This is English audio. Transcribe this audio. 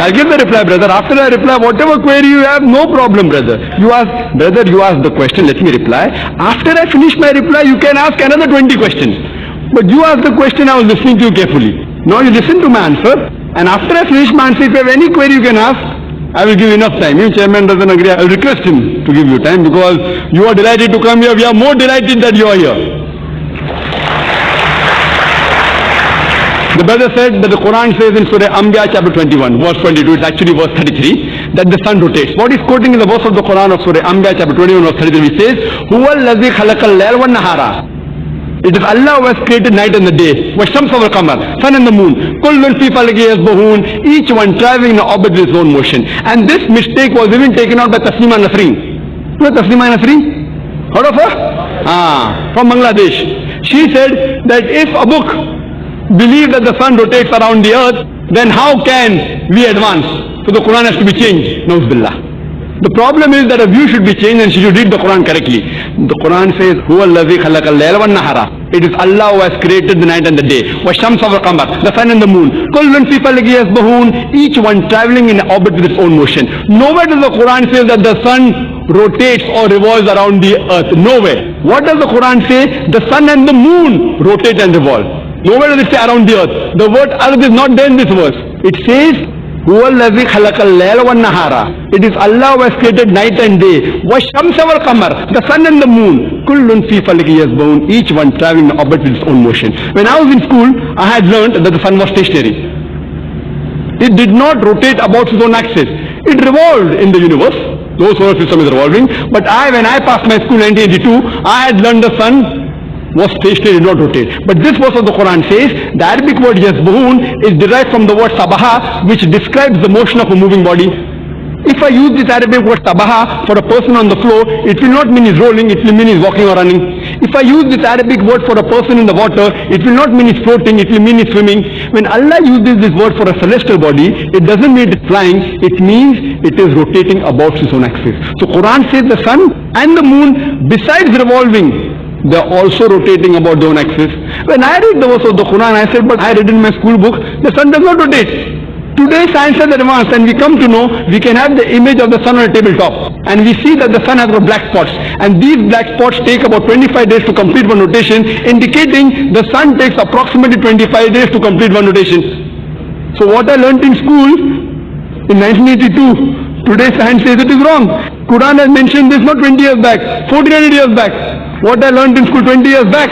I'll give the reply, brother. After I reply, whatever query you have, no problem, brother. You ask the question, let me reply. After I finish my reply, you can ask another 20 questions. But you ask the question, I was listening to you carefully. Now you listen to my answer, and after I finish my answer, if you have any query you can ask, I will give enough time. If chairman doesn't agree, I will request him to give you time, because you are delighted to come here. We are more delighted that you are here. The brother said that the Quran says in Surah Anbiya chapter 21, verse 22, it's actually verse 33, that the sun rotates. What is quoting in the verse of the Quran of Surah Anbiya chapter 21, verse 33, it says, Huwa allazi khalaqal layla wan nahara. It is Allah who has created night and the day. Washamsa wal qamar, sun and the moon. Kullun fi falaki yasbahun. Each one traveling in orbit with his own motion. And this mistake was even taken out by Taslima Nasreen. You know Taslima Nasreen? Heard of her? From Bangladesh. She said that if a book believe that the sun rotates around the earth, then how can we advance? So the Quran has to be changed. Nauzubillah. The problem is that a view should be changed and she should read the Quran correctly. The Quran says, Huwa allazi khalaqa al-layla wan nahara. It is Allah who has created the night and the day. Washamsa wal qamar, the sun and the moon. Kullun fi falaki yasbahun. Each one traveling in orbit with its own motion. Nowhere does the Quran say that the sun rotates or revolves around the earth. Nowhere. What does the Quran say? The sun and the moon rotate and revolve. Nowhere does it say around the earth. The word earth is not there in this verse. It says, Huwa allazi khalaqal layla wan nahara. It is Allah who has created night and day. Washamsa wal qamar, the sun and the moon. Kullun fi falaki yasbahun. Each one traveling in orbit with its own motion. When I was in school, I had learned that the sun was stationary. It did not rotate about its own axis. It revolved in the universe. The whole solar system is revolving. But when I passed my school in 1982, I had learned the sun was stationary, did not rotate. But this verse of the Quran says, the Arabic word yasbahun is derived from the word sabaha, which describes the motion of a moving body. If I use this Arabic word sabaha for a person on the floor, it will not mean he's rolling, it will mean he's walking or running. If I use this Arabic word for a person in the water, it will not mean he's floating, it will mean he's swimming. When Allah uses this word for a celestial body, it doesn't mean it's flying, it means it is rotating about its own axis. So Quran says the sun and the moon, besides revolving, they are also rotating about their own axis. When I read the verse of the Quran, I said, but I read in my school book, the sun does not rotate. Today science has advanced and we come to know we can have the image of the sun on a tabletop. And we see that the sun has got black spots. And these black spots take about 25 days to complete one rotation, indicating the sun takes approximately 25 days to complete one rotation. So what I learnt in school in 1982, today science says it is wrong. Quran has mentioned this not 20 years back, 1400 years back. What I learned in school 20 years back.